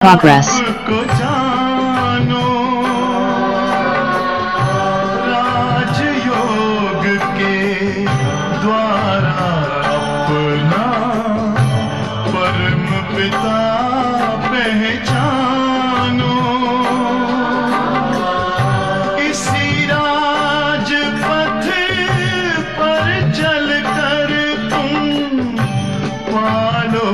Progress. को जानो राजयोग के द्वारा अपना परम पिता पहचानो। इसी राजपथ पर चलकर तुम पालो।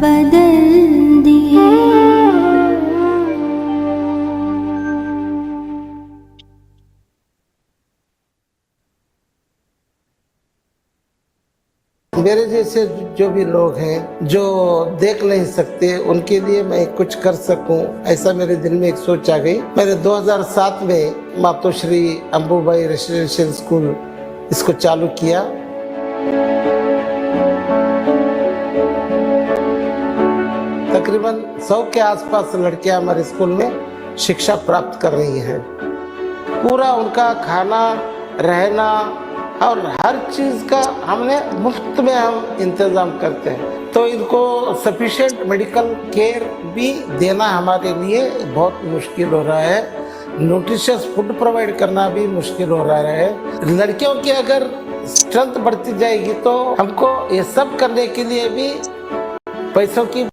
बदल दिए। मेरे जैसे जो भी लोग हैं जो देख नहीं सकते, उनके लिए मैं कुछ कर सकूं, ऐसा मेरे दिल में एक सोच आ गई। मैंने 2007 में मातोश्री अंबुबाई रेसिडेंशियल स्कूल इसको चालू किया। तकरीबन 100 के आसपास लड़कियां हमारे स्कूल में शिक्षा प्राप्त कर रही हैं। पूरा उनका खाना, रहना और हर चीज का हमने मुफ्त में हम इंतजाम करते हैं। तो इनको सफिशिएंट मेडिकल केयर भी देना हमारे लिए बहुत मुश्किल हो रहा है। न्यूट्रिशियस फूड प्रोवाइड करना भी मुश्किल हो रहा है। लड़कियों की अगर स्ट्रेंथ बढ़ती जाएगी तो हमको ये सब करने के लिए भी पैसों की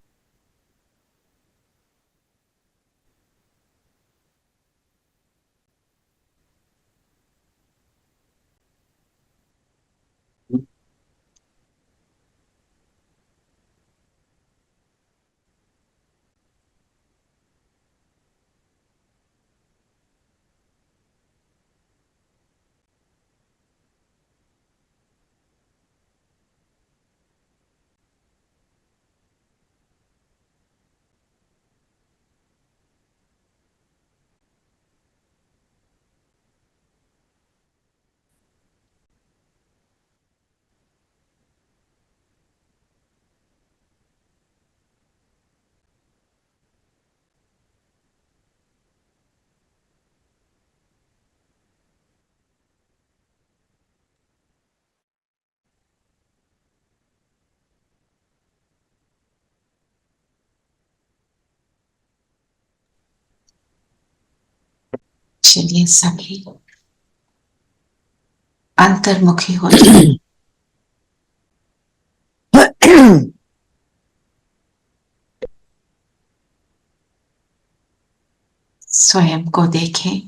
चलिए सभी अंतर्मुखी हो जाए। स्वयं को देखें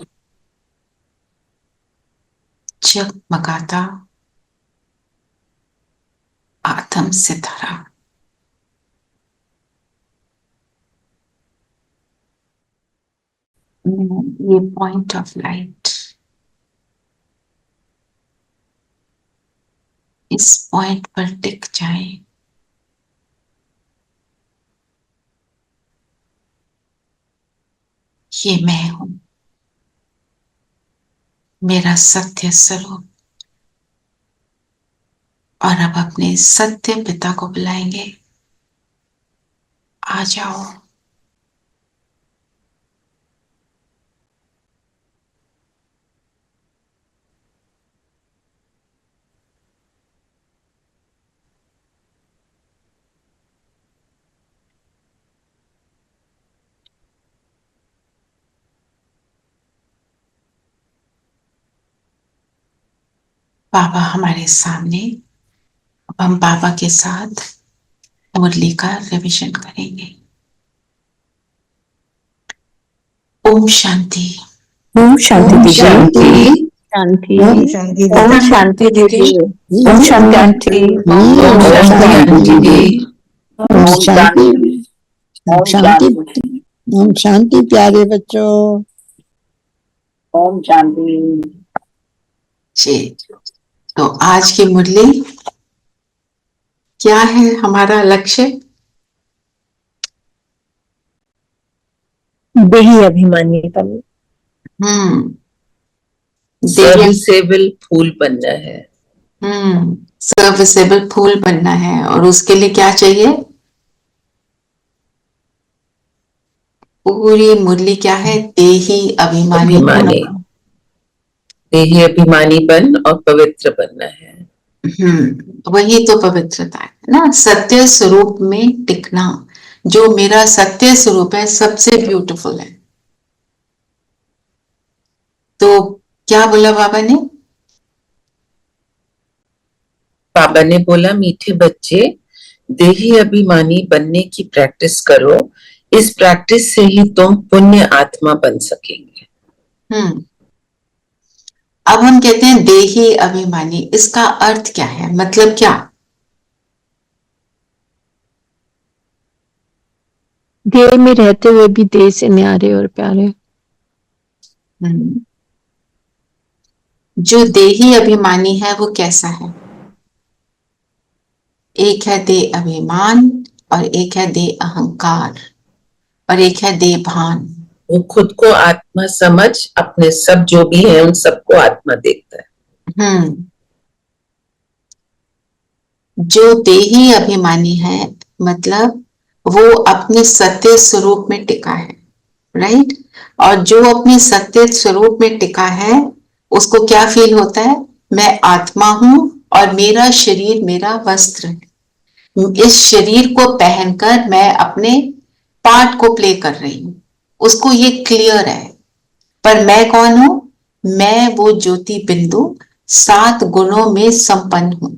जगमगाता आत्म सितारा। ये पॉइंट ऑफ लाइट, इस पॉइंट पर टिक जाए। ये मैं हूं, मेरा सत्य स्वरूप। और अब अपने सत्य पिता को बुलाएंगे, आ जाओ। बाबा हमारे सामने। अब हम बाबा के साथ मुरली का रिविजन करेंगे। ओम शांति। ओम शांति दीदी। शांति ओम शांति ओम शांति दीदी। ओम शांति आंटी। ओम शांति आंटी। ओम शांति। ओम शांति। ओम शांति प्यारे बच्चों। ओम शांति। जी, तो आज की मुरली क्या है हमारा लक्ष्य? देही अभिमानीपन। सर्विसेबल फूल बनना है। सर्विसेबल फूल बनना है। और उसके लिए क्या चाहिए? पूरी मुरली क्या है? देही अभिमानी। देही अभिमानीपन और पवित्र बनना है। वही तो पवित्रता है ना, सत्य स्वरूप में टिकना। जो मेरा सत्य स्वरूप है सबसे ब्यूटीफुल है। तो क्या बोला बाबा ने? बाबा ने बोला, मीठे बच्चे, देही अभिमानी बनने की प्रैक्टिस करो। इस प्रैक्टिस से ही तुम पुण्य आत्मा बन सकेंगे। अब हम कहते हैं देही अभिमानी, इसका अर्थ क्या है? मतलब क्या? देह में रहते हुए भी देह से न्यारे और प्यारे। जो देही अभिमानी है वो कैसा है? एक है देह अभिमान और एक है देह अहंकार और एक है देह भान। वो खुद को आत्मा समझ अपने सब जो भी है उन सबको आत्मा देखता है। जो देही अभिमानी है मतलब वो अपने सत्य स्वरूप में टिका है, राइट? और जो अपने सत्य स्वरूप में टिका है उसको क्या फील होता है? मैं आत्मा हूं और मेरा शरीर मेरा वस्त्र है। इस शरीर को पहनकर मैं अपने पार्ट को प्ले कर रही हूं, उसको ये क्लियर है। पर मैं कौन हूं? मैं वो ज्योति बिंदु 7 गुणों में संपन्न हूं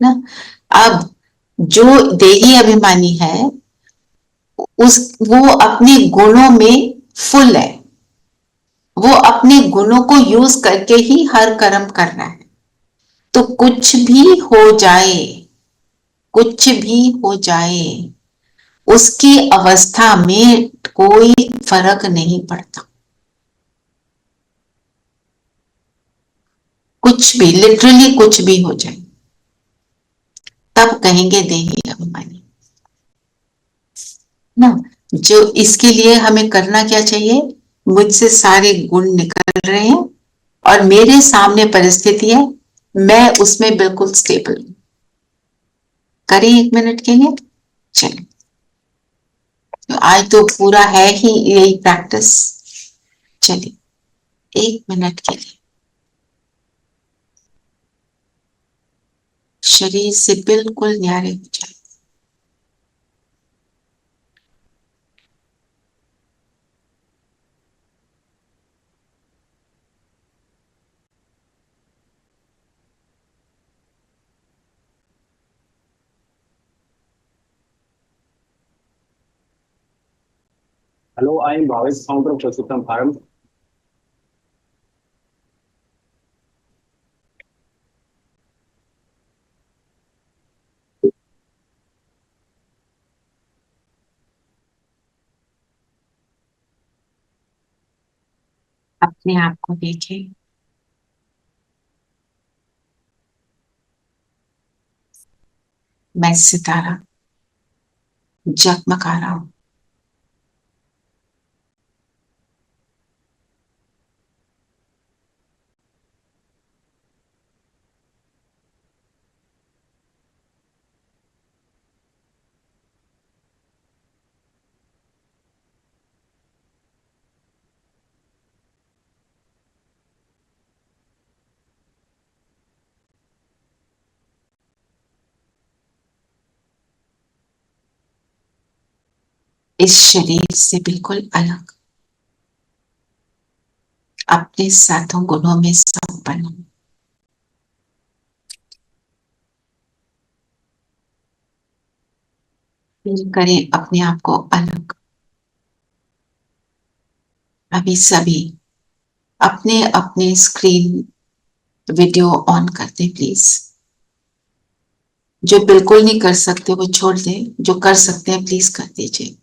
ना। अब जो देही अभिमानी है वो अपने गुणों में फुल है, वो अपने गुणों को यूज करके ही हर कर्म कर रहा है। तो कुछ भी हो जाए, कुछ भी हो जाए, उसकी अवस्था में कोई फर्क नहीं पड़ता। कुछ भी, लिटरली कुछ भी हो जाए, तब कहेंगे देही अभिमानी ना। जो इसके लिए हमें करना क्या चाहिए? मुझसे सारे गुण निकल रहे हैं और मेरे सामने परिस्थिति है, मैं उसमें बिल्कुल स्टेबल हूं। करें 1 मिनट के लिए, चलिए। तो आज तो पूरा है ही यही प्रैक्टिस। चलिए 1 मिनट के लिए शरीर से बिल्कुल न्यारे हो जाए। Hello, I am Bhavesh, founder of Purushottam Farm. अपने आप को देखें। मैं सितारा जगमगा रहा हूं। इस शरीर से बिल्कुल अलग, अपने 7 गुणों में संपन्न हूं। फील करें अपने आप को अलग। अभी सभी अपने अपने स्क्रीन वीडियो ऑन कर दें प्लीज। जो बिल्कुल नहीं कर सकते वो छोड़ दें, जो कर सकते हैं प्लीज कर दीजिए।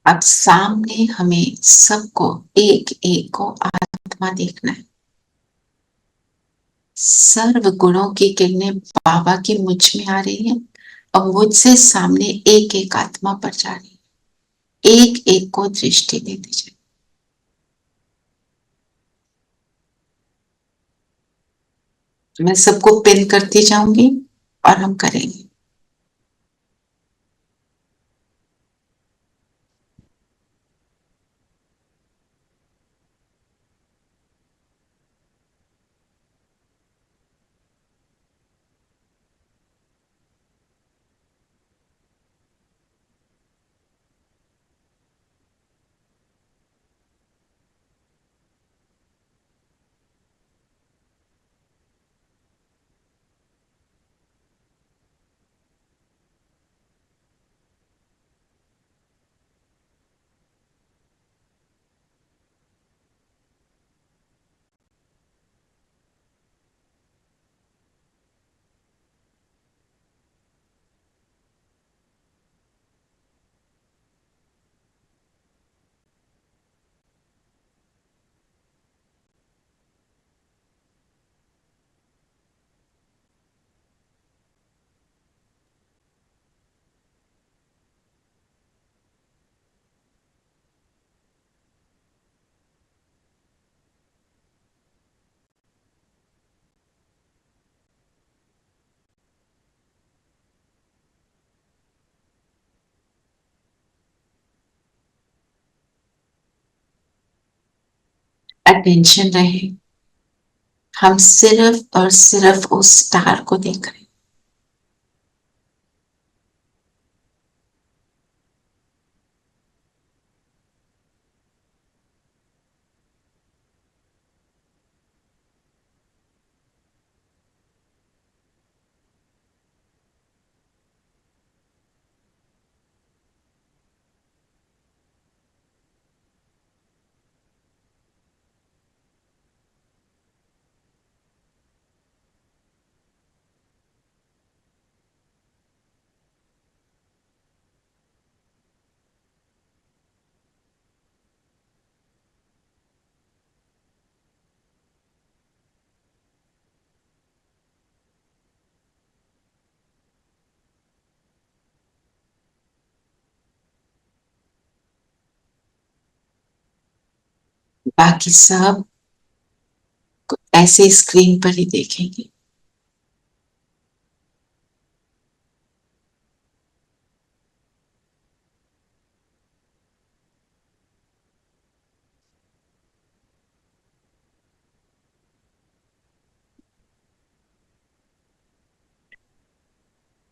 अब सामने हमें सबको एक एक को आत्मा देखना है। सर्व गुणों की किरणें बाबा की मुझ में आ रही हैं और मुझसे सामने एक एक आत्मा पर जा रही है। एक एक को दृष्टि दे दीजिए। मैं सबको पिन करती जाऊंगी और हम करेंगे। अटेंशन रहे, हम सिर्फ और सिर्फ उस स्टार को देख रहे हैं। बाकी सब ऐसे स्क्रीन पर ही देखेंगे।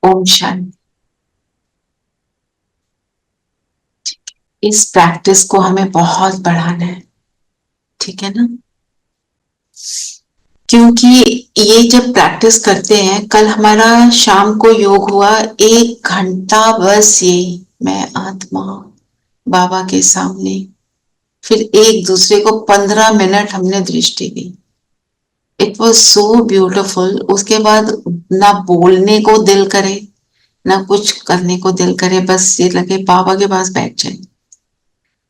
ओम शांति। इस प्रैक्टिस को हमें बहुत बढ़ाना है, ठीक है ना? क्योंकि ये जब प्रैक्टिस करते हैं, कल हमारा शाम को योग हुआ 1 घंटा, बस ये मैं आत्मा बाबा के सामने, फिर एक दूसरे को 15 मिनट हमने दृष्टि दी। It was so beautiful. उसके बाद ना बोलने को दिल करे, ना कुछ करने को दिल करे, बस ये लगे बाबा के पास बैठ जाए।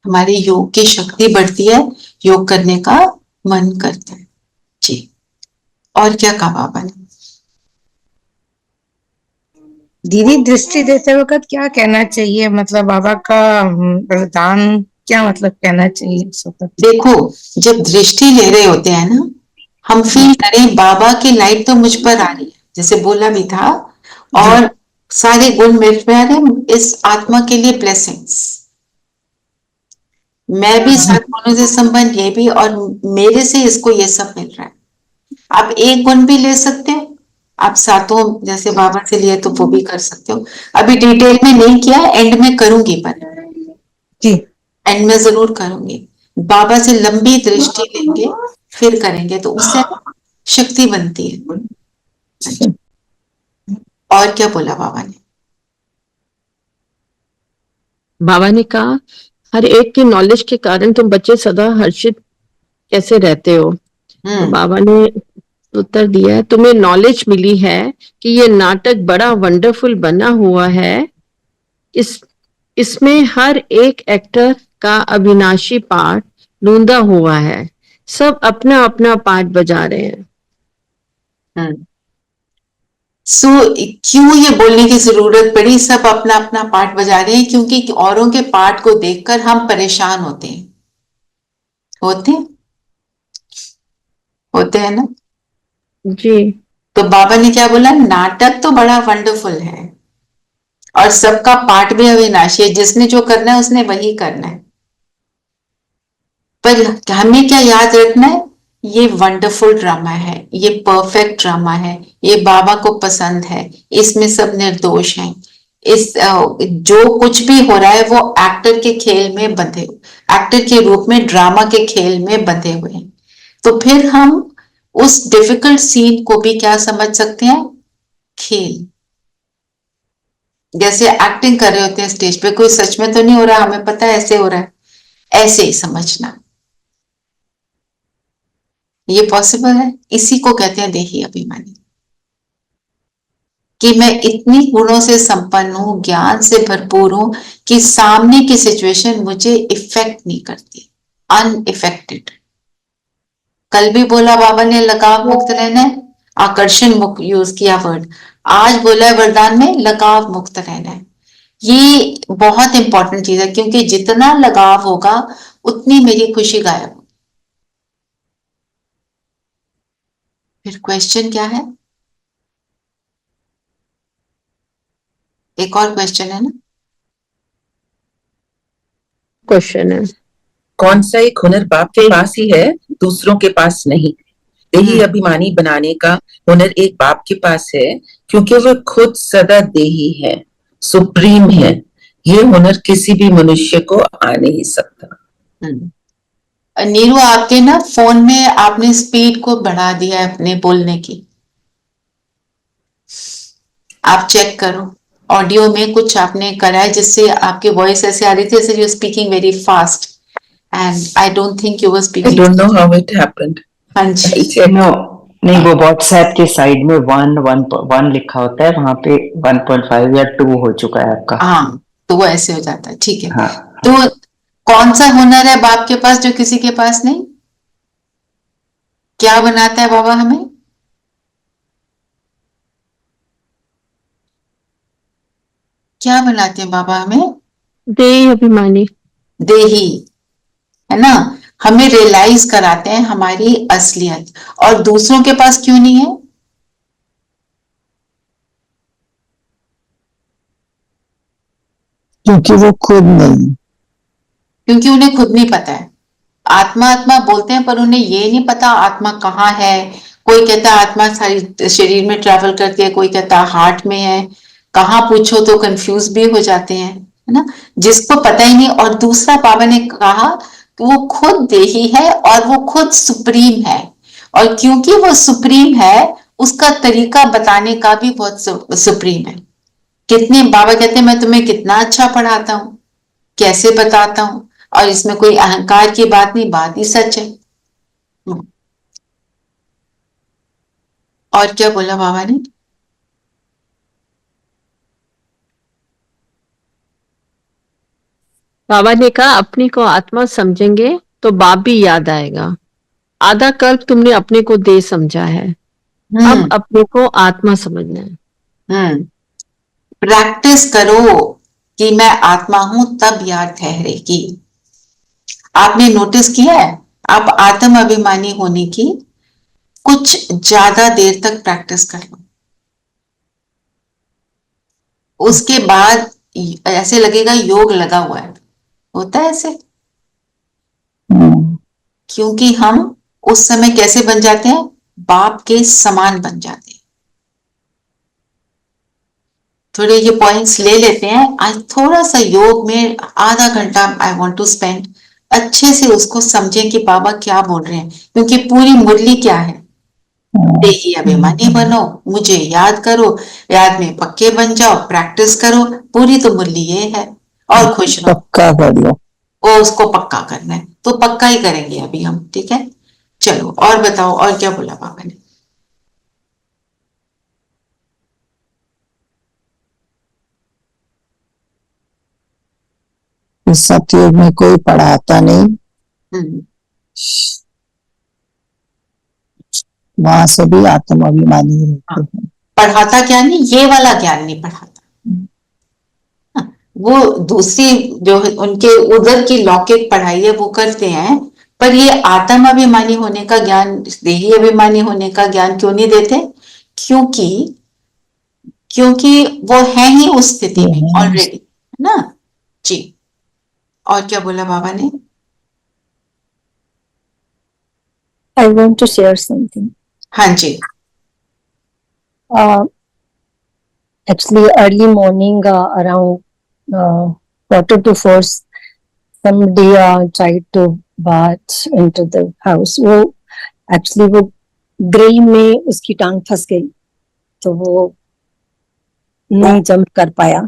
हमारी योग की शक्ति बढ़ती है, योग करने का मन करता है। जी, और क्या कहा बाबा ने? दीदी, दृष्टि देते वक्त क्या कहना चाहिए? मतलब बाबा का वरदान क्या मतलब कहना चाहिए उस वक्त? देखो, जब दृष्टि ले रहे होते हैं ना, हम फील करें बाबा की लाइट तो मुझ पर आ रही है, जैसे बोला भी था, और सारे गुण मेरे पे आ रहे हैं, इस आत्मा के लिए ब्लेसिंग्स। मैं भी 7 गुणों से संपन्न, ये भी, और मेरे से इसको ये सब मिल रहा है। आप एक गुण भी ले सकते हो, आप सातों जैसे बाबा से लिए तो वो भी कर सकते हो। अभी डिटेल में नहीं किया, एंड में करूंगी, पर जी, एंड में जरूर करूंगी। बाबा से लंबी दृष्टि लेंगे, फिर करेंगे, तो उससे शक्ति बनती है। और क्या बोला बाबा ने? बाबा ने कहा, हर एक की नॉलेज के कारण तुम बच्चे सदा हर्षित कैसे रहते हो? तो बाबा ने उत्तर दिया, तुम्हें नॉलेज मिली है कि ये नाटक बड़ा वंडरफुल बना हुआ है। इसमें हर एक एक्टर का अविनाशी पार्ट ढूंढा हुआ है, सब अपना अपना पार्ट बजा रहे हैं। सो क्यों ये बोलने की जरूरत पड़ी, सब अपना अपना पार्ट बजा रहे हैं? क्योंकि औरों के पार्ट को देखकर हम परेशान होते हैं, होते हैं ना जी। तो बाबा ने क्या बोला? नाटक तो बड़ा वंडरफुल है और सबका पार्ट भी अविनाशी है, जिसने जो करना है उसने वही करना है। पर हमें क्या याद रखना है? ये वंडरफुल ड्रामा है, ये परफेक्ट ड्रामा है, ये बाबा को पसंद है, इसमें सब निर्दोष हैं। इस जो कुछ भी हो रहा है वो एक्टर के खेल में बंधे, एक्टर के रूप में ड्रामा के खेल में बंधे हुए हैं। तो फिर हम उस डिफिकल्ट सीन को भी क्या समझ सकते हैं? खेल। जैसे एक्टिंग कर रहे होते हैं स्टेज पे, कोई सच में तो नहीं हो रहा, हमें पता है ऐसे हो रहा है, ऐसे ही समझना। ये पॉसिबल है। इसी को कहते हैं देही अभिमानी, कि मैं इतनी गुणों से संपन्न हूं, ज्ञान से भरपूर हूं, कि सामने की सिचुएशन मुझे इफेक्ट नहीं करती, अनइफेक्टेड। कल भी बोला बाबा ने लगाव मुक्त रहना है, आकर्षण मुक्त यूज किया वर्ड। आज बोला है वरदान में लगाव मुक्त रहना है। ये बहुत इंपॉर्टेंट चीज है, क्योंकि जितना लगाव होगा उतनी मेरी खुशी गायब होगी। फिर क्वेश्चन क्या है? एक और क्वेश्चन है ना? क्वेश्चन है, कौन सा एक हुनर बाप के पास ही है, दूसरों के पास नहीं। देही अभिमानी बनाने का हुनर एक बाप के पास है, क्योंकि वह खुद सदा देही है, सुप्रीम है। ये हुनर किसी भी मनुष्य को आ नहीं सकता। नीरू, आपके ना फोन में आपने स्पीड को बढ़ा दिया है अपने बोलने की, आप चेक करो। ऑडियो में कुछ आपने करा है जिससे आपकी वॉइस ऐसे आ रही थी जैसे you speaking very fast, and I don't think you were I speaking. don't know how it happened. हाँ जी, नो नहीं, वो व्हाट्सएप के साइड में 1 लिखा होता है, वहां पे 1.5 या 2 हो चुका है आपका। हाँ, तो वो ऐसे हो जाता है, ठीक है। हाँ, तो कौन सा हुनर है बाप के पास जो किसी के पास नहीं? क्या बनाता है बाबा हमें? क्या बनाते हैं बाबा हमें? देही अभिमानी। देही, है ना। हमें रियलाइज कराते हैं हमारी असलियत, और दूसरों के पास क्यों नहीं है? क्योंकि वो खुद नहीं। क्योंकि उन्हें खुद नहीं पता है। आत्मा आत्मा बोलते हैं पर उन्हें ये नहीं पता आत्मा कहाँ है। कोई कहता है आत्मा सारी शरीर में ट्रैवल करती है, कोई कहता है हार्ट में है। कहाँ पूछो तो कंफ्यूज भी हो जाते हैं, है ना, जिसको पता ही नहीं। और दूसरा बाबा ने कहा कि वो खुद देही है और वो खुद सुप्रीम है, और क्योंकि वो सुप्रीम है उसका तरीका बताने का भी बहुत सुप्रीम है। कितने बाबा कहते हैं मैं तुम्हें कितना अच्छा पढ़ाता हूं, कैसे बताता हूं, और इसमें कोई अहंकार की बात नहीं, बात ही सच है। और क्या बोला बाबा ने? बाबा ने कहा अपने को आत्मा समझेंगे तो बाप भी याद आएगा। आधा कल्प तुमने अपने को देह समझा है, अब अपने को आत्मा समझना है। प्रैक्टिस करो कि मैं आत्मा हूं, तब याद ठहरेगी। आपने नोटिस किया है, आप आत्म अभिमानी होने की कुछ ज्यादा देर तक प्रैक्टिस कर लो, उसके बाद ऐसे लगेगा योग लगा हुआ है। होता है ऐसे, क्योंकि हम उस समय कैसे बन जाते हैं? बाप के समान बन जाते हैं। थोड़े ये पॉइंट्स ले लेते हैं आज, थोड़ा सा योग में आधा घंटा आई वांट टू स्पेंड, अच्छे से उसको समझें कि बाबा क्या बोल रहे हैं। क्योंकि पूरी मुरली क्या है? देही अभिमानी बनो, मुझे याद करो, याद में पक्के बन जाओ, प्रैक्टिस करो। पूरी तो मुरली ये है, और खुश रहो। पक्का कर लो। वो उसको पक्का करना है तो पक्का ही करेंगे अभी हम, ठीक है। चलो और बताओ, और क्या बोला बाबा ने? इस सतयुग में कोई पढ़ाता नहीं, वहां से भी आत्म अभिमानी रहते हैं। पढ़ाता क्या नहीं, ये वाला ज्ञान नहीं पढ़ाता। वो दूसरी जो उनके उधर की लौकिक पढ़ाई है वो करते हैं, पर ये आत्म अभिमानी होने का ज्ञान, देही अभिमानी होने का ज्ञान क्यों नहीं देते? क्योंकि वो है ही उस स्थिति में ऑलरेडी, है ना जी। और क्या बोला बाबा ने? I want to share something. हाँ जी। Actually, early morning, around 3:45, somebody tried to barge into the house. वो actually वो ग्रिल में उसकी टांग फंस गई, तो वो नहीं जंप कर पाया।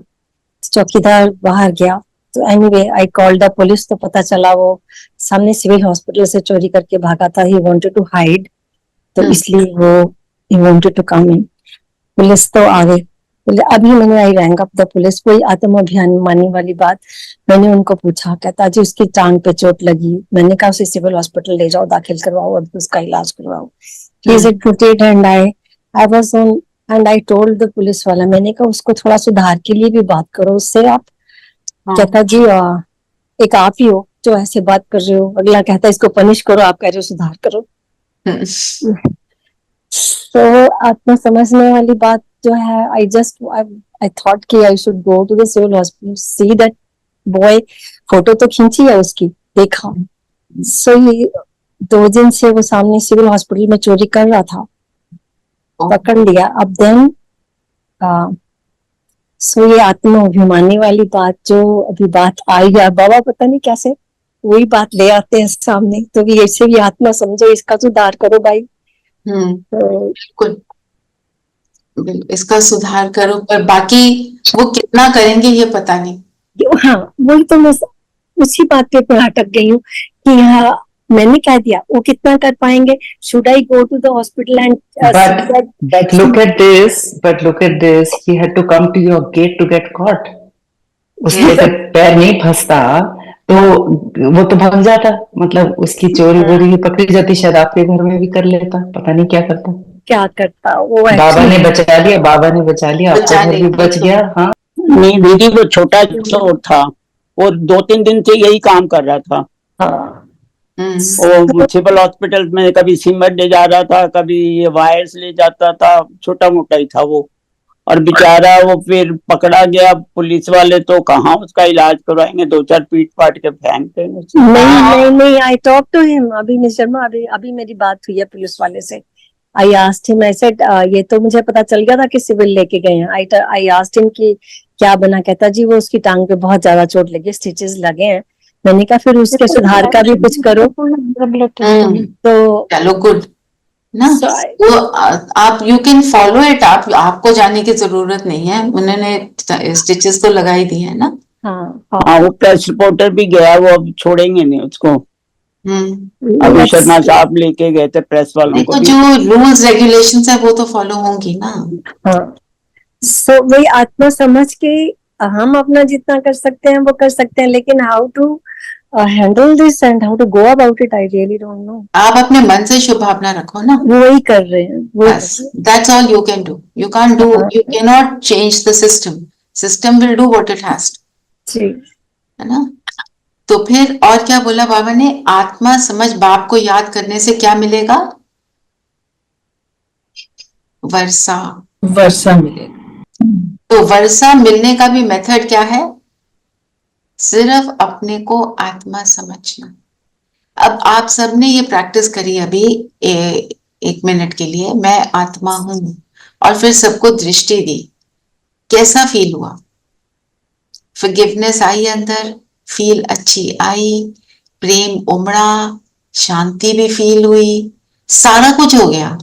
चौकीदार बाहर गया, तो anyway I called the police. तो पता चला वो सामने सिविल हॉस्पिटल से चोरी करके भागा था। ही वांटेड टू हाइड, तो इसलिए वो ही wanted to come in. Police तो आ गई। अभी मैंने I rang up the police. कोई आत्म अभियान मानने वाली बात। मैंने उनको पूछा, कहता जी उसकी टांग पे चोट लगी। मैंने कहा उसे सिविल हॉस्पिटल ले जाओ, दाखिल करवाओ, अब उसका इलाज करवाओ। He is advocate and I was on and I told the police वाला, मैंने कहा उसको थोड़ा सुधार के लिए भी बात करो उससे आप। कहता जी एक आप ही हो जो ऐसे बात कर रहे हो। अगला कहता इसको पनिश करो, आप कह रहे हो सुधार करो। तो आत्मा समझने वाली बात जो है, आई थॉट कि I should go to the civil hospital, see that boy. Photo तो खींची है उसकी, देखा सो ये 2 दिन से वो सामने सिविल हॉस्पिटल में चोरी कर रहा था, पकड़ लिया। अब देन सो ये आत्माभिमानी वाली बात जो अभी बात आई है, बाबा पता नहीं कैसे वही बात ले आते हैं सामने, तो ये ऐसे भी आत्मा समझो, इसका सुधार करो भाई। तो इसका सुधार करो, पर बाकी वो कितना करेंगे ये पता नहीं। हाँ, वही तो मैं उसी बात पे अटक गई हूँ कि हाँ, मैंने कह दिया वो कितना कर पाएंगे। Should I go to the hospital and but look at this, he had to come to your gate to get caught. उसके अगर पैर नहीं फंसता तो वो तो भाग जाता, मतलब उसकी चोरी वोरी पकड़ी जाती, शायद आपके घर में भी कर लेता, पता नहीं क्या करता वो बाबा ने बचा लिया, आपका घर भी बच गया। हाँ नहीं दीदी, वो छोटा चोर था, वो 2-3 दिन से यही काम कर रहा था। वो सिविल हॉस्पिटल में कभी सीमेंट ले जा रहा था, कभी ये वायर्स ले जाता था, छोटा मोटा ही था वो। और बेचारा वो फिर पकड़ा गया, पुलिस वाले तो कहाँ उसका इलाज करवाएंगे, 2-4 पीट पाट के फेंक देंगे। नहीं, आई टॉक टू हिम अभी मिस शर्मा, अभी मेरी बात हुई है पुलिस वाले से। I asked him, I said ये तो मुझे पता चल गया था कि सिविल लेके गए हैं। आई आस्क्ड हिम कि क्या बना, कहता जी वो उसकी टांग पे बहुत ज्यादा चोट लगी, स्टिचेस लगे हैं। मैंने कहा फिर उसके सुधार का भी कुछ करो। तो चलो गुड ना, वो आप यू कैन फॉलो इट, आपको जाने की जरूरत नहीं है, उन्होंने स्टिचेस तो लगाई दी है ना। हाँ, वो प्रेस रिपोर्टर भी गया, वो अब छोड़ेंगे नहीं उसको। अभी शर्मा साहब लेके गए थे प्रेस वालों को। जो रूल्स रेगुलेशंस है वो तो फॉलो होंगी ना। सो वही आत्मा समझ के हम अपना जितना कर सकते हैं वो कर सकते हैं, लेकिन how to handle this and how to go about it, I really don't know. आप अपने मन से शुभ भावना रखो ना, वही कर रहे हैं। That's all you can do. You can do, you can not change the system will do what it has to, है ना। तो फिर और क्या बोला बाबा ने, आत्मा समझ बाप को याद करने से क्या मिलेगा? वर्षा मिलेगा। तो वर्षा मिलने का भी मेथड क्या है? सिर्फ अपने को आत्मा समझना। अब आप सबने ये प्रैक्टिस करी अभी 1 मिनट के लिए, मैं आत्मा हूं, और फिर सबको दृष्टि दी, कैसा फील हुआ? फॉरगिवनेस आई अंदर, फील अच्छी आई, प्रेम उमड़ा, शांति भी फील हुई, सारा कुछ हो गया।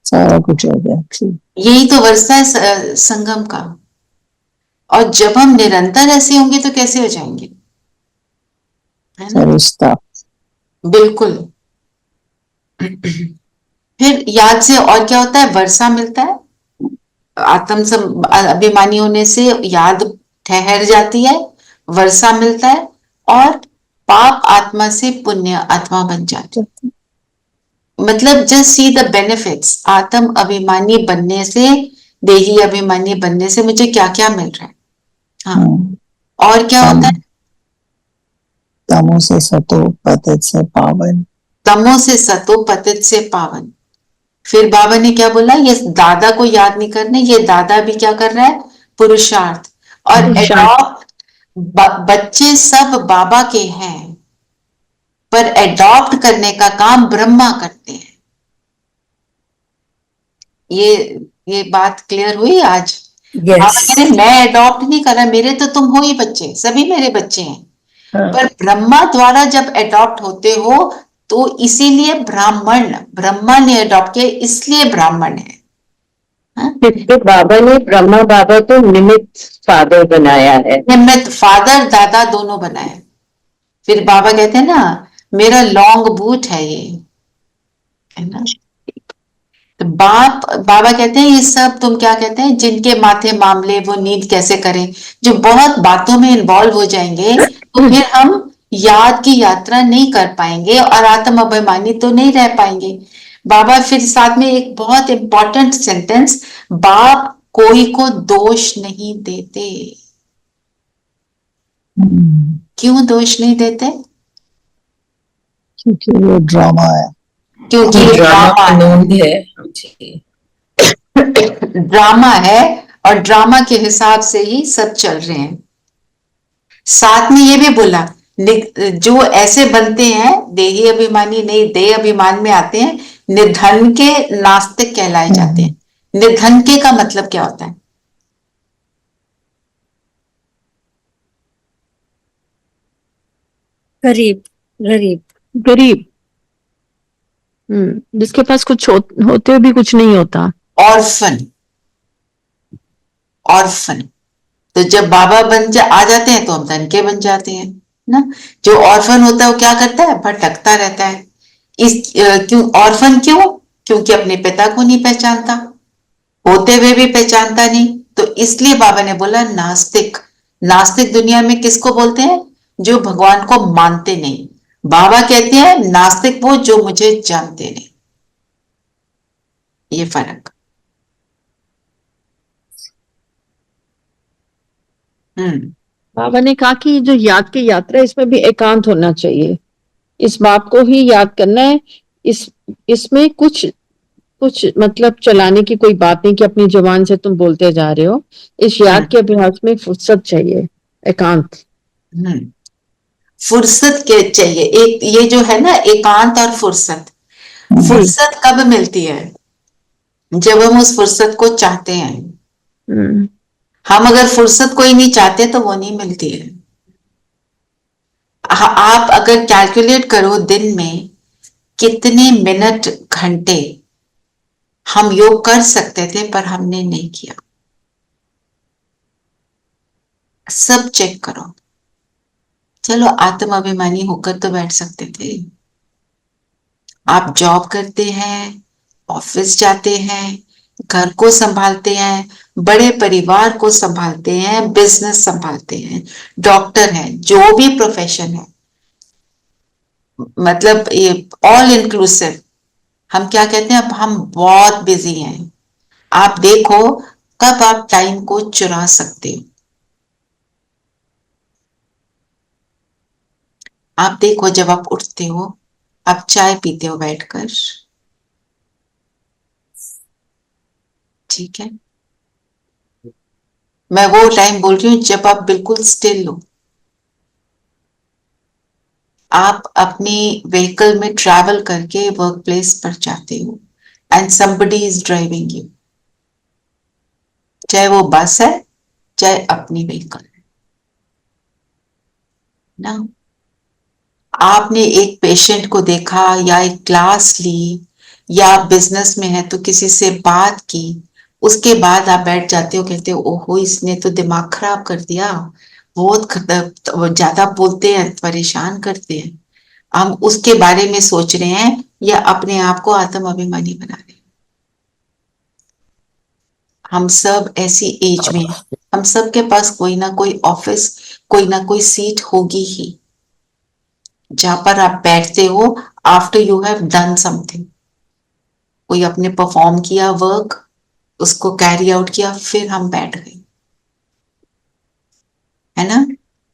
सारा कुछ हो गया। यही तो वर्षा है संगम का। और जब हम निरंतर ऐसे होंगे तो कैसे हो जाएंगे, है ना? रिश्ता बिल्कुल। फिर याद से और क्या होता है? वर्षा मिलता है, आत्म अभिमानी होने से याद ठहर जाती है, वर्षा मिलता है, और पाप आत्मा से पुण्य आत्मा बन जाती है। मतलब जस्ट सी द बेनिफिट्स। आत्म अभिमानी बनने से, देही अभिमानी बनने से मुझे क्या क्या मिल रहा है। हाँ, और क्या होता है? तमो से सतो, पतित से पावन। तमो से सतो, पतित से पावन। फिर बाबा ने क्या बोला? ये दादा को याद नहीं करना, ये दादा भी क्या कर रहा है? पुरुषार्थ। और एडॉप्ट, बच्चे सब बाबा के हैं, पर एडॉप्ट करने का काम ब्रह्मा करते हैं। ये बात क्लियर हुई आज? बाबा कह रहे मैं एडॉप्ट नहीं कर रहा, मेरे तो तुम हो ही बच्चे, सभी मेरे बच्चे हैं। पर ब्रह्मा द्वारा जब एडॉप्ट होते हो तो इसीलिए ब्राह्मण, ब्रह्मा ने एडॉप्ट किया इसलिए ब्राह्मण है। तो बाबा ने ब्रह्मा बाबा को निमित्त फादर बनाया है, निमित्त फादर दादा दोनों बनाए। फिर बाबा कहते हैं ना, मेरा लॉन्ग बूट है ये, है ना। तो बाबा कहते हैं ये सब तुम क्या कहते हैं, जिनके माथे मामले वो नींद कैसे करें, जो बहुत बातों में इन्वॉल्व हो जाएंगे तो फिर हम याद की यात्रा नहीं कर पाएंगे और आत्म अभिमानी तो नहीं रह पाएंगे। बाबा फिर साथ में एक बहुत इंपॉर्टेंट सेंटेंस, बाप कोई को दोष नहीं देते। क्यों दोष नहीं देते? क्योंकि वो ड्रामा है, क्योंकि ड्रामा है और ड्रामा के हिसाब से ही सब चल रहे हैं। साथ में ये भी बोला, जो ऐसे बनते हैं देही अभिमानी नहीं देह अभिमान में आते हैं, निर्धन के नास्तिक कहलाए जाते हैं। निर्धन के का मतलब क्या होता है? गरीब, गरीब, गरीब। जिसके पास कुछ होते भी कुछ नहीं होता। ऑर्फन। ऑर्फन। तो जब बाबा आ जाते हैं तो हम धन के बन जाते हैं ना। जो ऑर्फन होता है वो क्या करता है? भटकता रहता है। क्यों ऑर्फन? क्योंकि अपने पिता को नहीं पहचानता, होते हुए भी पहचानता नहीं। तो इसलिए बाबा ने बोला नास्तिक। नास्तिक दुनिया में किसको बोलते हैं? जो भगवान को मानते नहीं। बाबा कहते हैं नास्तिक वो जो मुझे जानते नहीं। ये फर्क। बाबा ने कहा कि जो याद की यात्रा है इसमें भी एकांत होना चाहिए, इस बात को ही याद करना है। इसमें कुछ मतलब चलाने की कोई बात नहीं कि अपनी जुबान से तुम बोलते जा रहे हो। इस याद के अभ्यास में फुर्सत चाहिए, एकांत। फुर्सत के चाहिए। एक ये जो है ना एकांत और फुर्सत। फुर्सत कब मिलती है? जब हम उस फुर्सत को चाहते हैं। हम अगर फुर्सत कोई नहीं चाहते तो वो नहीं मिलती है। आप अगर कैलकुलेट करो दिन में कितने मिनट घंटे हम योग कर सकते थे पर हमने नहीं किया, सब चेक करो। चलो आत्म अभिमानी होकर तो बैठ सकते थे। आप जॉब करते हैं, ऑफिस जाते हैं, घर को संभालते हैं, बड़े परिवार को संभालते हैं, बिजनेस संभालते हैं, डॉक्टर हैं, जो भी प्रोफेशन है, मतलब ये ऑल इंक्लूसिव। हम क्या कहते हैं? अब हम बहुत बिजी हैं। आप देखो कब आप टाइम को चुरा सकते हो। आप देखो जब आप उठते हो, आप चाय पीते हो बैठकर, ठीक है? मैं वो टाइम बोल रही हूं जब आप बिल्कुल स्टिल हो। आप अपनी व्हीकल में ट्रैवल करके वर्क प्लेस पर जाते हो and somebody is driving you, चाहे वो बस है चाहे अपनी व्हीकल है ना। आपने एक पेशेंट को देखा या एक क्लास ली या बिजनेस में है तो किसी से बात की, उसके बाद आप बैठ जाते हो, कहते हो ओहो इसने तो दिमाग खराब कर दिया, बहुत ज्यादा बोलते हैं, परेशान करते हैं। हम उसके बारे में सोच रहे हैं या अपने आप को आत्म अभिमानी बना रहे हैं। हम सब ऐसी एज में, हम सब के पास कोई ना कोई ऑफिस, कोई ना कोई सीट होगी ही जहां पर आप बैठते हो after you have done something. कोई आपने परफॉर्म किया वर्क, उसको कैरी आउट किया, फिर हम बैठ गए, है ना।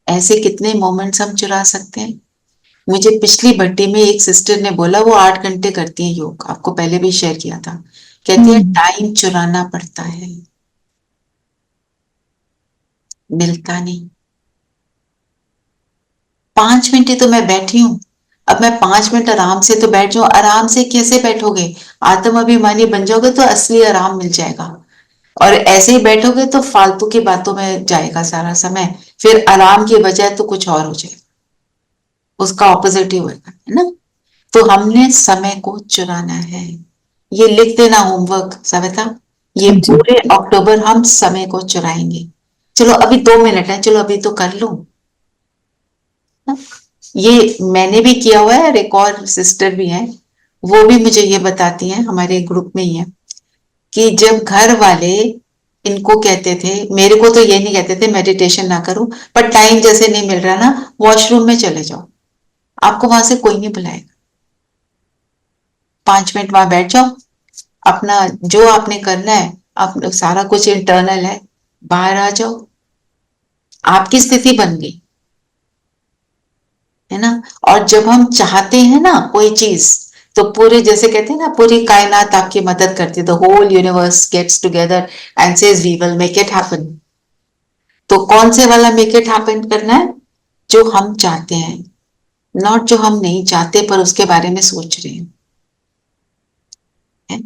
ऐसे कितने मोमेंट्स हम चुरा सकते हैं। मुझे पिछली भट्टी में एक सिस्टर ने बोला वो 8 घंटे करती है योग, आपको पहले भी शेयर किया था। कहती है टाइम चुराना पड़ता है, मिलता नहीं। 5 मिनट ही तो मैं बैठी हूं, अब मैं 5 मिनट आराम से तो बैठ जाऊं। आराम से कैसे बैठोगे? आत्म अभिमानी बन जाओगे तो असली आराम मिल जाएगा, और ऐसे ही बैठोगे तो फालतू की बातों में जाएगा सारा समय, फिर आराम की बजाय तो कुछ और हो जाएगा, उसका ऑपोजिट ही होगा, है ना। तो हमने समय को चुराना है। ये लिख देना होमवर्क सविता, ये पूरे अक्टूबर हम समय को चुराएंगे। चलो अभी 2 मिनट है, चलो अभी तो कर लो। ये मैंने भी किया हुआ है, और एक और सिस्टर भी है, वो भी मुझे ये बताती हैं, हमारे ग्रुप में ही है, कि जब घर वाले इनको कहते थे, मेरे को तो ये नहीं कहते थे मेडिटेशन ना करो, पर टाइम जैसे नहीं मिल रहा ना, वॉशरूम में चले जाओ, आपको वहां से कोई नहीं बुलाएगा। 5 मिनट वहां बैठ जाओ, अपना जो आपने करना है, आप सारा कुछ इंटरनल है, बाहर आ जाओ, आपकी स्थिति बन गई, है ना। और जब हम चाहते हैं ना कोई चीज, तो पूरे, जैसे कहते हैं ना, पूरी कायनात आपकी मदद करती है। The whole universe gets together and says we will make it happen. तो कौन से वाला मेक इट हैपन करना है? जो हम चाहते हैं, नॉट जो हम नहीं चाहते पर उसके बारे में सोच रहे हैं, है?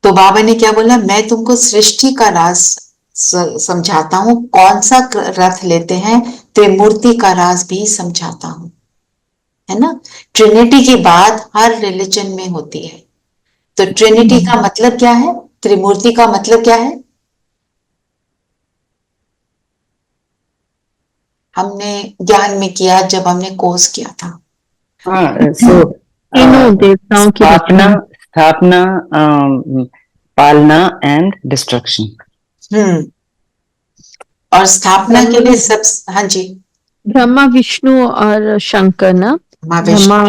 तो बाबा ने क्या बोला, मैं तुमको सृष्टि का राज समझाता हूं, कौन सा रथ लेते हैं, त्रिमूर्ति का राज भी समझाता हूं, है ना। ट्रिनिटी की बात हर रिलीजन में होती है, तो ट्रिनिटी का मतलब क्या है, त्रिमूर्ति का मतलब क्या है, हमने ज्ञान में किया जब हमने कोर्स किया था। हाँ, सो तीनों देवताओं की स्थापना, रचना। स्थापना, पालना एंड डिस्ट्रक्शन। और स्थापना के लिए सब, हाँ जी, ब्रह्मा विष्णु और शंकर ना, Brahma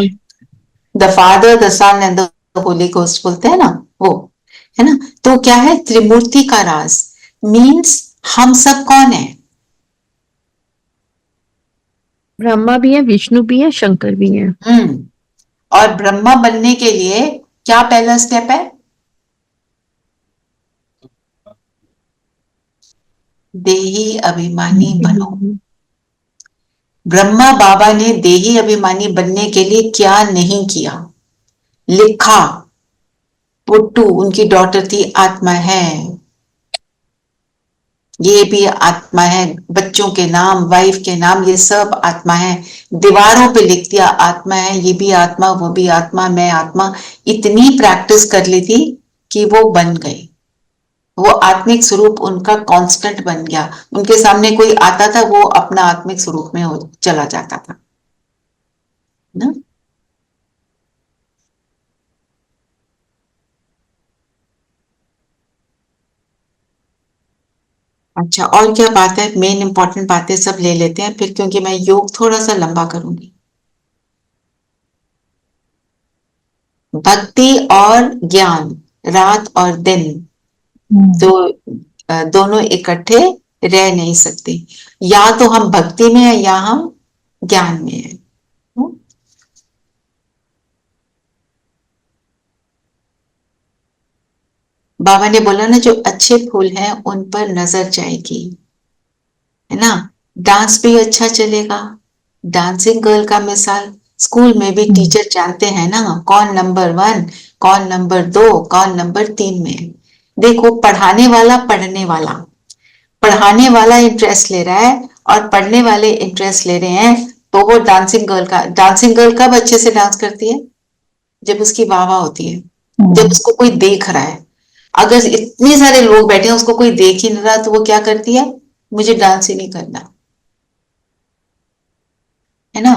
the father, the son and the holy ghost बोलते हैं ना, वो है ना। तो क्या है त्रिमूर्ति का राज, मीन्स हम सब कौन है, ब्रह्मा भी है, विष्णु भी है, शंकर भी है। और ब्रह्मा बनने के लिए क्या पहला स्टेप है, देही अभिमानी बनो। ब्रह्मा बाबा ने देही अभिमानी बनने के लिए क्या नहीं किया, लिखा, पुट्टू उनकी डॉटर थी, आत्मा है, ये भी आत्मा है, बच्चों के नाम, वाइफ के नाम, ये सब आत्मा है, दीवारों पे लिख दिया आत्मा है, ये भी आत्मा, वो भी आत्मा, मैं आत्मा। इतनी प्रैक्टिस कर ली थी कि वो बन गई, वो आत्मिक स्वरूप उनका कांस्टेंट बन गया, उनके सामने कोई आता था वो अपना आत्मिक स्वरूप में चला जाता था ना। अच्छा, और क्या बात है, मेन इंपॉर्टेंट बातें सब ले लेते हैं फिर, क्योंकि मैं योग थोड़ा सा लंबा करूंगी। भक्ति और ज्ञान, रात और दिन, तो दोनों इकट्ठे रह नहीं सकते, या तो हम भक्ति में है या हम ज्ञान में है। बाबा ने बोला ना, जो अच्छे फूल हैं उन पर नजर जाएगी, है ना। डांस भी अच्छा चलेगा, डांसिंग गर्ल का मिसाल, स्कूल में भी टीचर जानते हैं ना कौन नंबर 1, कौन नंबर 2, कौन नंबर 3 में है। देखो, पढ़ाने वाला पढ़ने वाला, पढ़ाने वाला इंटरेस्ट ले रहा है और पढ़ने वाले इंटरेस्ट ले रहे हैं, तो वो डांसिंग गर्ल कब अच्छे से डांस करती है, जब उसकी वाह वाह होती है, जब उसको कोई देख रहा है। अगर इतने सारे लोग बैठे हैं उसको कोई देख ही नहीं रहा, तो वो क्या करती है, मुझे डांस ही नहीं करना, है ना।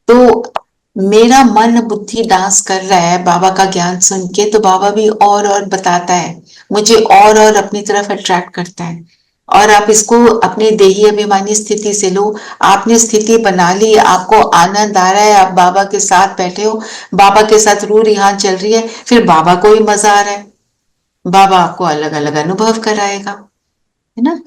तो मेरा मन बुद्धि डांस कर रहा है बाबा का ज्ञान सुन के, तो बाबा भी और बताता है, मुझे और अपनी तरफ अट्रैक्ट करता है। और आप इसको अपने देही अभिमानी स्थिति से लो, आपने स्थिति बना ली, आपको आनंद आ रहा है, आप बाबा के साथ बैठे हो, बाबा के साथ रूह रिहान चल रही है, फिर बाबा को भी मजा आ रहा है, बाबा आपको अलग अलग अनुभव कराएगा, है ना।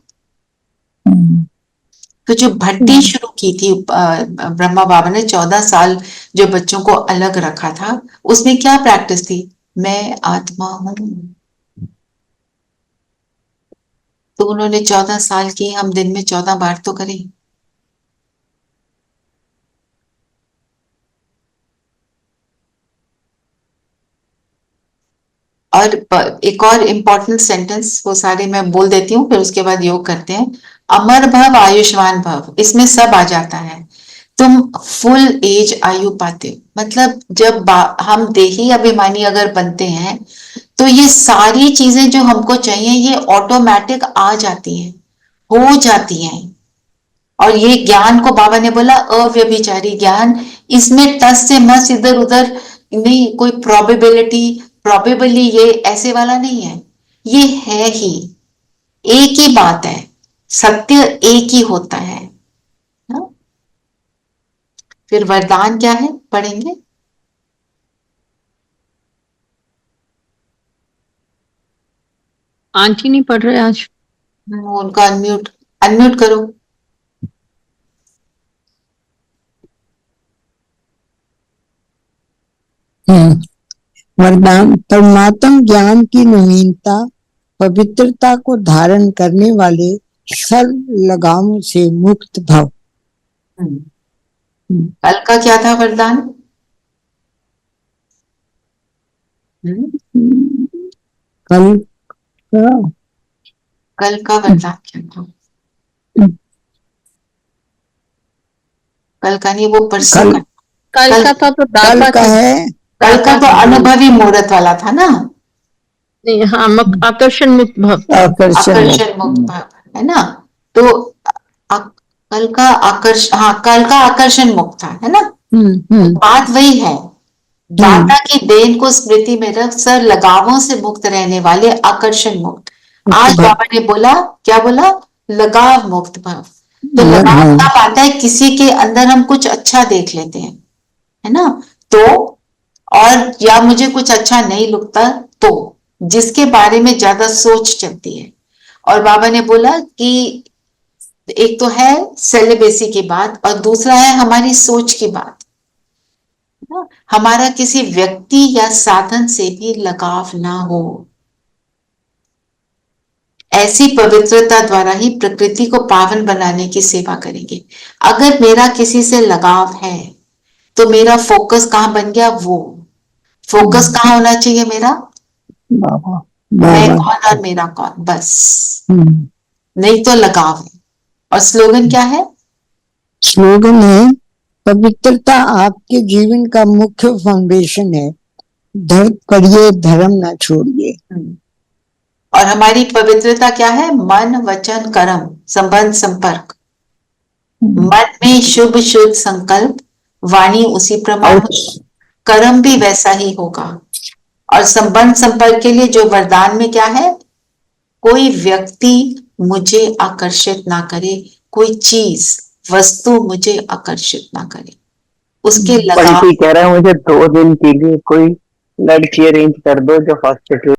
तो जो भट्टी शुरू की थी ब्रह्मा बाबा ने, 14 साल जो बच्चों को अलग रखा था, उसमें क्या प्रैक्टिस थी, मैं आत्मा हूं। तो उन्होंने 14 साल की, हम दिन में 14 बार तो करें। और एक और इम्पोर्टेंट सेंटेंस, वो सारे मैं बोल देती हूँ फिर उसके बाद योग करते हैं। अमर भव आयुष्मान भव, इसमें सब आ जाता है, तुम फुल एज आयु पाते हो। मतलब जब हम देही अभिमानी अगर बनते हैं तो ये सारी चीजें जो हमको चाहिए ये ऑटोमेटिक आ जाती हैं, हो जाती हैं। और ये ज्ञान को बाबा ने बोला अव्यभिचारी ज्ञान, इसमें टस से मस इधर उधर नहीं, कोई प्रोबेबली ये ऐसे वाला नहीं है, ये है ही, एक ही बात है, सत्य एक ही होता है ना? फिर वरदान क्या है, पढ़ेंगे। आंटी नहीं पढ़ रहे आज, उनका अनम्यूट करो। वरदान, परमात्म ज्ञान की नवीनता, पवित्रता को धारण करने वाले सब लगामों से मुक्त भव। कल का क्या था वरदान? कल का कल का वरदान क्या था? कल का नहीं, वो परसों कल का। कल का था तो कल दाता का की है कल का तो अनुभवी मुहूर्त वाला था ना, नहीं, हाँ, आकर्षण मुक्त भव था। आकर्षण। आकर्षण मुक्त भाव है ना। तो कल का हाँ, कल का आकर्षण मुक्त था, है ना। बात वही है, दाता की देन को स्मृति में रख सर लगावों से मुक्त रहने वाले आकर्षण मुक्त। आज बाबा ने बोला, क्या बोला? लगाव मुक्त भाव। तो लगाव कब आता है? किसी के अंदर हम कुछ अच्छा देख लेते हैं, है ना। तो और या मुझे कुछ अच्छा नहीं लगता, तो जिसके बारे में ज्यादा सोच चलती है। और बाबा ने बोला कि एक तो है सेलिबेसी की बात और दूसरा है हमारी सोच की बात। हमारा किसी व्यक्ति या साधन से भी लगाव ना हो। ऐसी पवित्रता द्वारा ही प्रकृति को पावन बनाने की सेवा करेंगे। अगर मेरा किसी से लगाव है तो मेरा फोकस कहाँ बन गया? वो फोकस कहाँ होना चाहिए मेरा? बाबा मैं कौन और मेरा कौन, बस। नहीं तो लगाव है। और स्लोगन क्या है? स्लोगन है, पवित्रता आपके जीवन का मुख्य फाउंडेशन है, धर्म करिए धर्म ना छोड़िए। और हमारी पवित्रता क्या है? मन वचन कर्म संबंध संपर्क। मन में शुभ शुद्ध संकल्प, वाणी उसी प्रमाण, कर्म भी वैसा ही होगा। और संबंध संपर्क के लिए जो वरदान में क्या है? कोई व्यक्ति मुझे आकर्षित ना करे, कोई चीज वस्तु मुझे आकर्षित ना करे, उसके लगाव। बंटी कह रहा है मुझे 2 दिन के लिए कोई लड़की अरेंज कर दो जो हॉस्पिटल।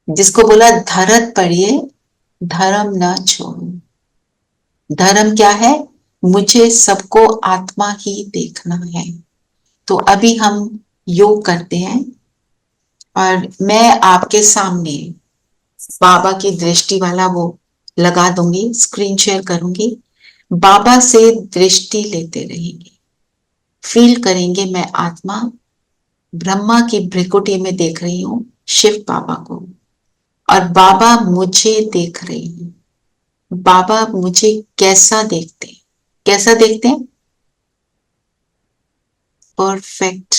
जिसको बोला धरत पढ़िए धर्म न छोड़ो। धर्म क्या है? मुझे सबको आत्मा ही देखना है। तो अभी हम योग करते हैं और मैं आपके सामने बाबा की दृष्टि वाला वो लगा दूंगी, स्क्रीन शेयर करूंगी। बाबा से दृष्टि लेते रहेंगे, फील करेंगे मैं आत्मा ब्रह्मा की भ्रिकुटी में देख रही हूं शिव बाबा को, और बाबा मुझे देख रहे हैं। बाबा मुझे कैसा देखते हैं? कैसा देखते हैं? परफेक्ट।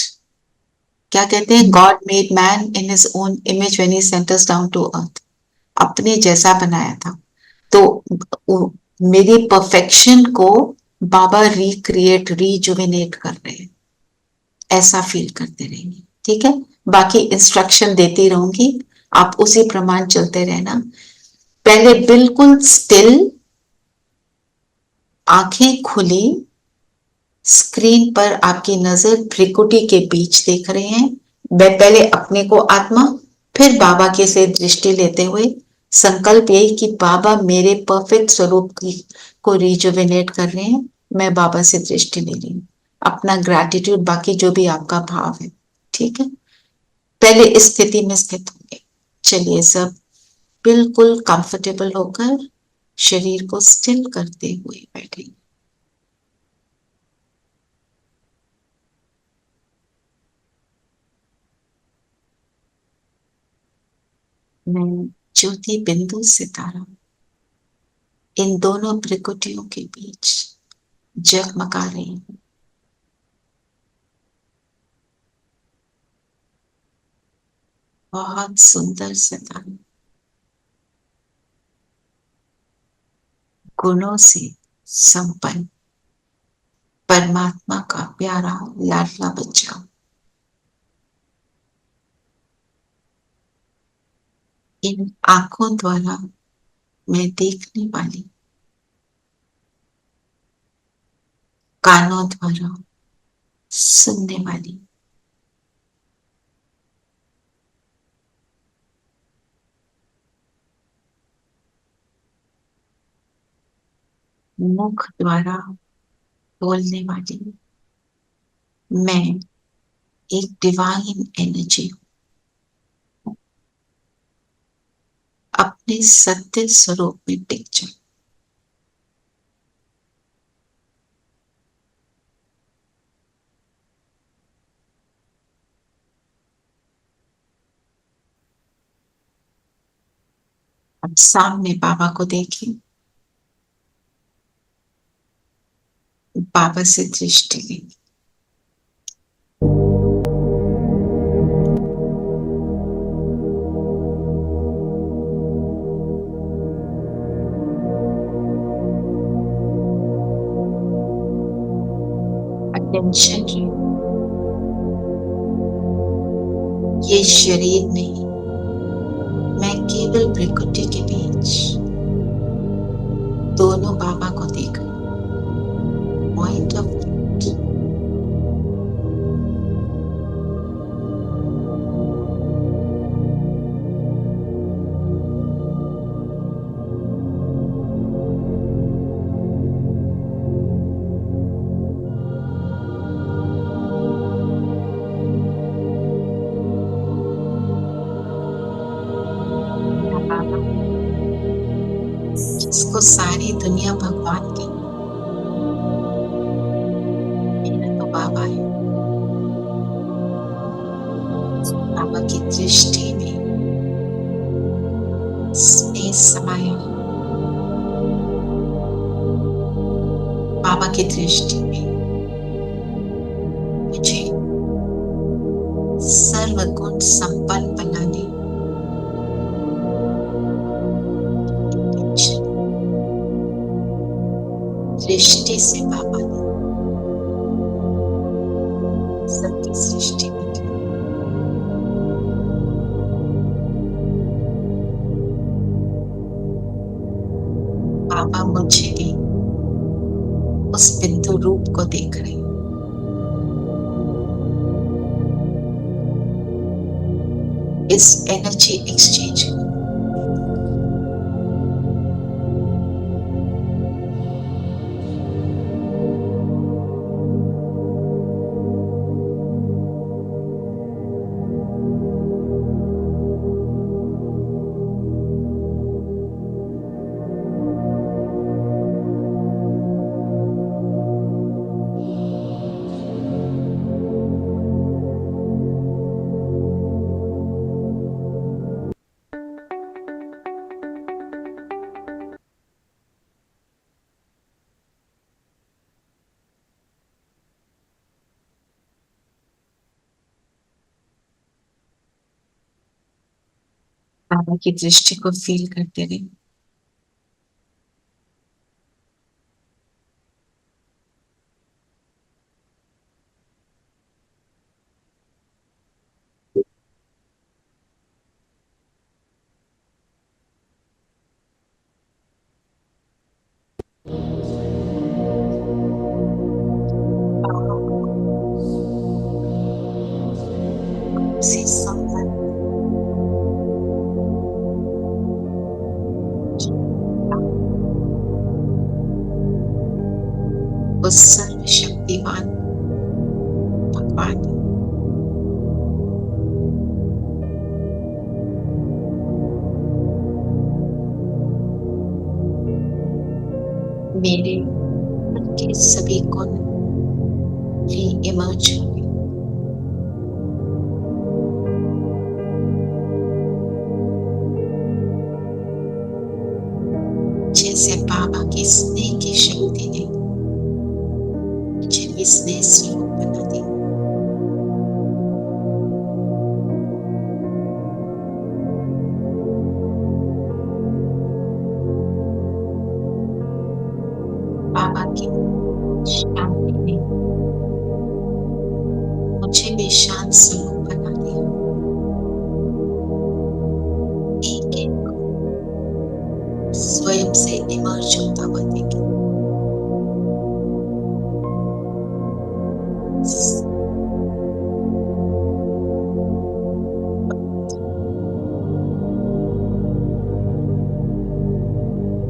क्या कहते हैं? God made man in his own image when he sent us down to earth. अपने जैसा बनाया था। तो मेरी परफेक्शन को बाबा रिक्रिएट रिजुविनेट कर रहे हैं, ऐसा फील करते रहेंगे। ठीक है, बाकी इंस्ट्रक्शन देती रहूंगी, आप उसी प्रमाण चलते रहना। पहले बिल्कुल स्टिल, आंखें खुली, स्क्रीन पर आपकी नजर भ्रिकुटी के बीच देख रहे हैं। मैं पहले अपने को आत्मा, फिर बाबा के से दृष्टि लेते हुए संकल्प यही कि बाबा मेरे परफेक्ट स्वरूप को रिजुविनेट कर रहे हैं। मैं बाबा से दृष्टि ले रही हूँ, अपना ग्रैटिट्यूड, बाकी जो भी आपका भाव है। ठीक है, पहले इस स्थिति में स्थित होंगे। चलिए, सब बिल्कुल कंफर्टेबल होकर शरीर को स्टिल करते हुए बैठे। मैं ज्योति बिंदु सितारा इन दोनों भ्रिकुटियों के बीच जगमगा रही हूं। बहुत सुंदर सितारा, गुणों से संपन्न परमात्मा का प्यारा लाडला बच्चा। इन आंखों द्वारा मैं देखने वाली, कानों द्वारा सुनने वाली, मुख द्वारा बोलने वाली मैं एक डिवाइन एनर्जी हूं। अपने सत्य स्वरूप में टिक जाओ। अब सामने बाबा को देखिए, बाबा से दृष्टि लें। अटेंशन ये शरीर नहीं, मैं केवल प्रकृति के बीच दोनों बाबा को देख रही हूं। Point of view. जिसको सारी दुनिया भगवान के, मेरा तो बाबा है। बाबा की दृष्टि में स्नेह समाया है। बाबा की दृष्टि में मुझे सर्वगुण संपन्न बनाने दृष्टि से बाबा ने सबकी सृष्टि में की। बाबा मुझे भी उस बिंदु रूप को देख रहे हैं। इस एनर्जी एक्सचेंज को बाबा की दृष्टि को फील करते रहे। उसी सुंदर उस सर्वशक्तिमान भगवान मेरे मन के सभी गुण री इमर्ज हुए। जैसे बाबा की स्नेह की शक्ति ने मुझे भी स्नेह स्वरूप बना दी। बाबा की शांति ने मुझे भी शांत स्वरूप बना दिया। एक एक स्वयं से इमर्ज होता हुआ देखे।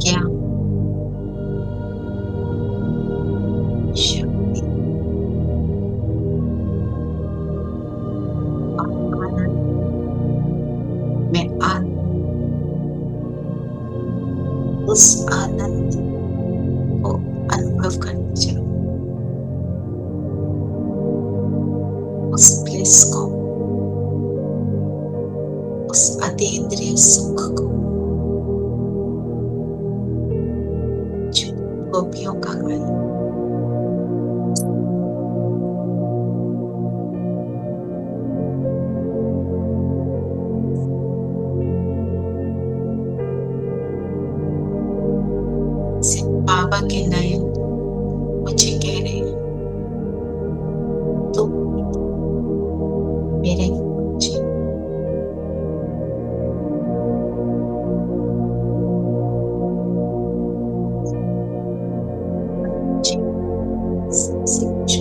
क्या शक्ति और आनंद में आत्मा उस आनंद को अनुभव करना चाहिए, उस ब्लिस को, उस अतीन्द्रिय सुख को जो गोपियों का गायन। बाबा के नयन मुझे कह रहे हैं, तुम मेरे मुझे सबसे कुछ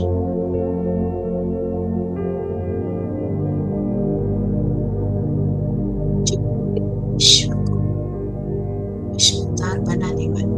जो विश्व को विश्वदार बनाने वाले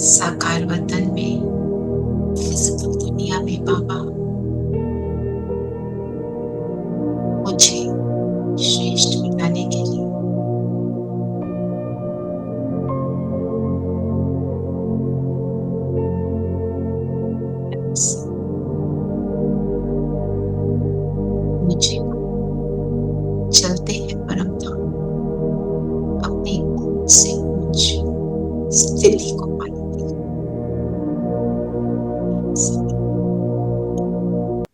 साकार वतन में, फिजिकल दुनिया में बाबा मुझे श्रेष्ठ बनाने के लिए मुझे चलते हैं परम धाम, अपनी ऊंच से ऊंच स्थिति को पाने के लिए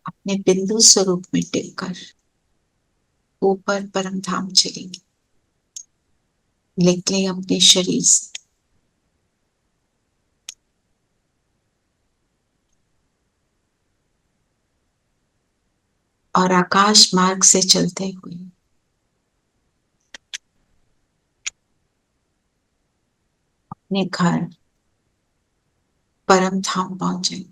अपने बिंदु स्वरूप में टिककर ऊपर परम धाम चलेंगे। निकले अपने शरीर से और आकाश मार्ग से चलते हुए अपने घर परम धाम पहुंचे।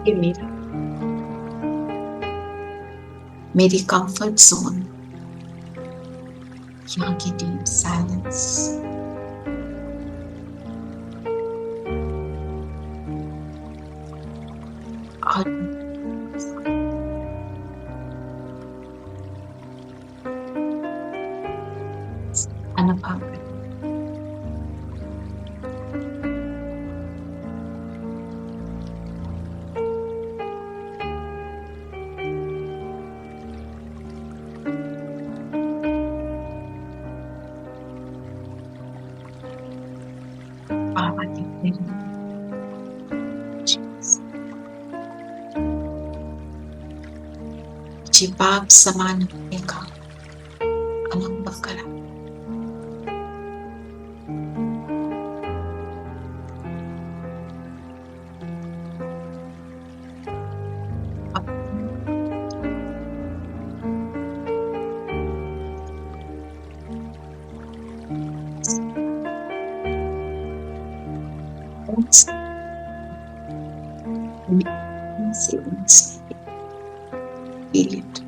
ये मेरी कंफर्ट जोन, यहाँ की डीप साइलेंस, और अनुभव बाबा के बाप समान होने का अनुभव करा। Feel it.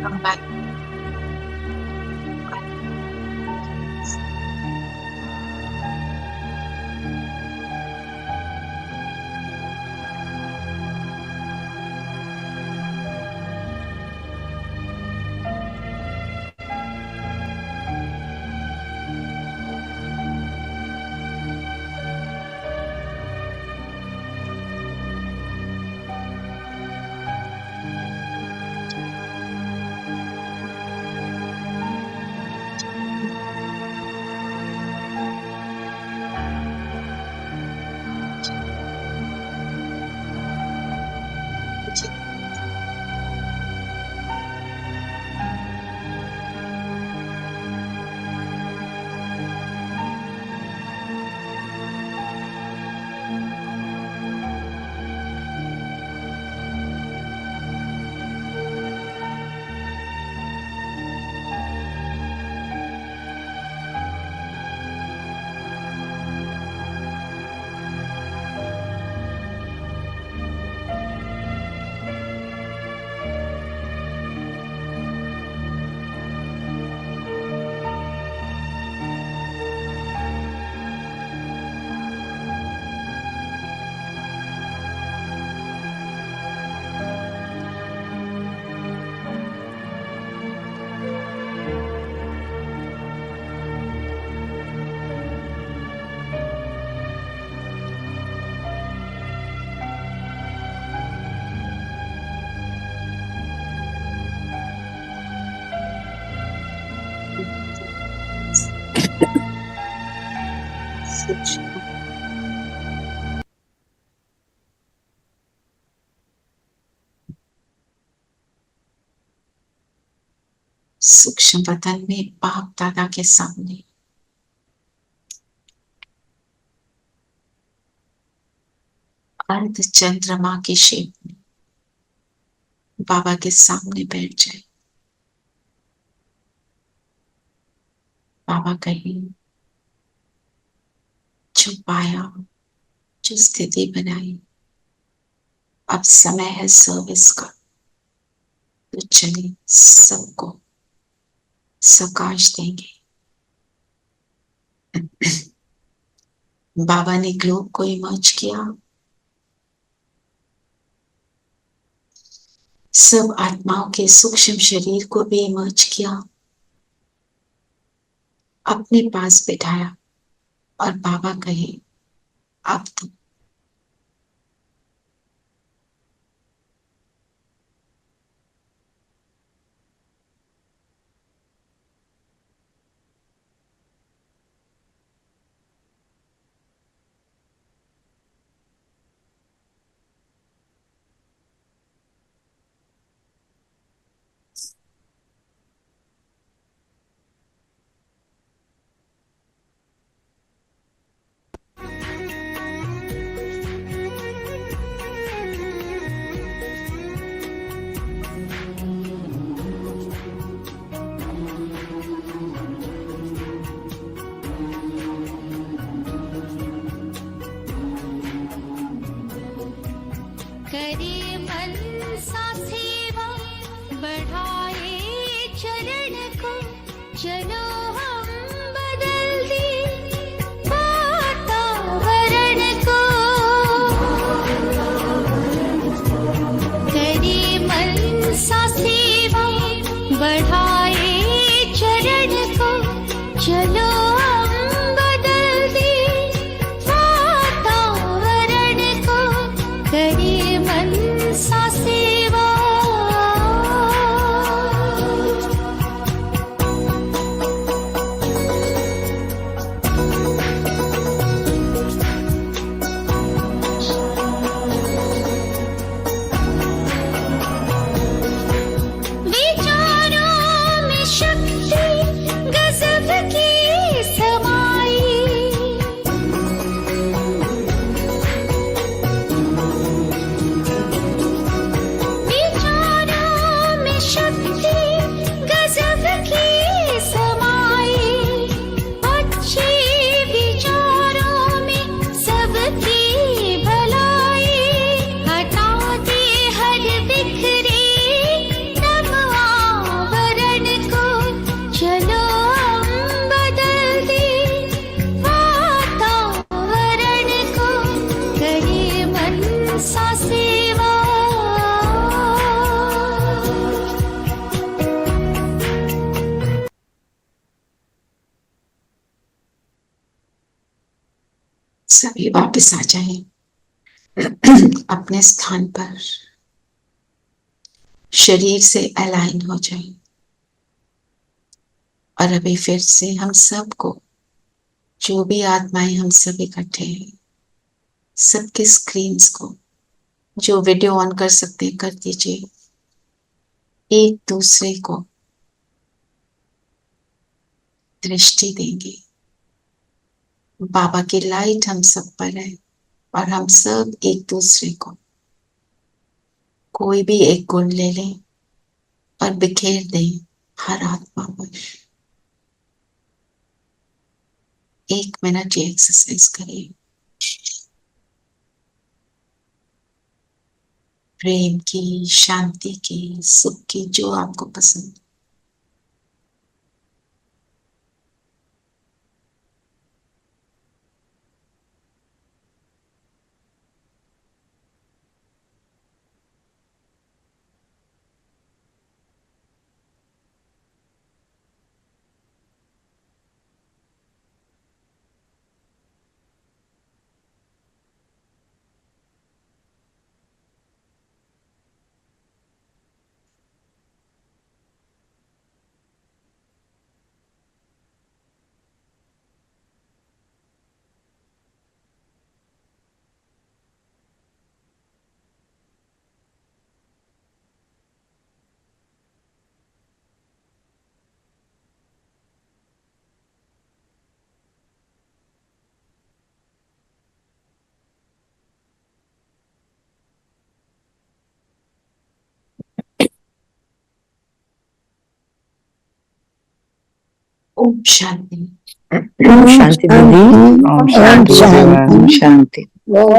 come back. सूक्ष्म वतन में बाप दादा के सामने अर्ध चंद्रमा की शेप में बाबा के सामने बैठ जाए। बाबा कहें जो पाया, जो स्थिति बनाई, अब समय है सर्विस का, तो चलिए सबको सकाश देंगे। बाबा ने ग्लोब को इमर्ज किया, सब आत्माओं के सूक्ष्म शरीर को भी इमर्ज किया, अपने पास बिठाया और बाबा कहे अब तुम सभी वापस आ जाएं अपने स्थान पर, शरीर से अलाइन हो जाएं। और अभी फिर से हम सबको, जो भी आत्माएं हम सब इकट्ठे हैं, सबके स्क्रीन्स को, जो वीडियो ऑन कर सकते हैं कर दीजिए। एक दूसरे को दृष्टि देंगे। बाबा की लाइट हम सब पर है और हम सब एक दूसरे को कोई भी एक गुण ले लें और बिखेर दें हर आत्मा पर। 1 मिनट ये एक्सरसाइज करिए। प्रेम की, शांति की, सुख की, जो आपको पसंद। ओम शांति। ओम शांति दीदी। ओम शांति। ओम शांति। ओम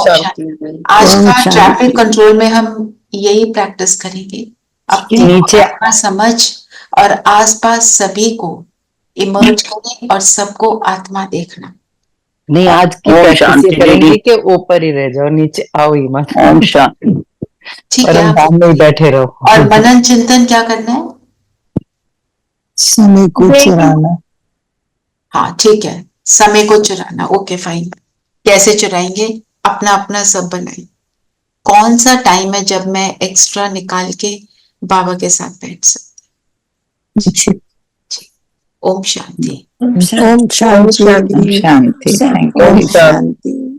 शांति। आज का ट्रैफिक कंट्रोल में हम यही प्रैक्टिस करेंगे। अपने नीचे आत्मा समझ और आसपास सभी को इमर्ज करें और सबको आत्मा देखना। नहीं, आज की ओम प्रैक्टिस शांति ये करेंगे दीदी। कि ऊपर ही रह जाओ, नीचे आओ ही मत। ओम शांति। ठीक और है। हम धाम में ही बैठे रहो। और मनन चिंतन क्या करना है? समय को चुराना। हाँ ठीक है, समय को चुराना। Okay fine. कैसे चुराएंगे? अपना अपना सब बनाए। कौन सा टाइम है जब मैं एक्स्ट्रा निकाल के बाबा के साथ बैठ सकती? ओम शांति। ओम शांति। शांति। ओम शांति। शांति।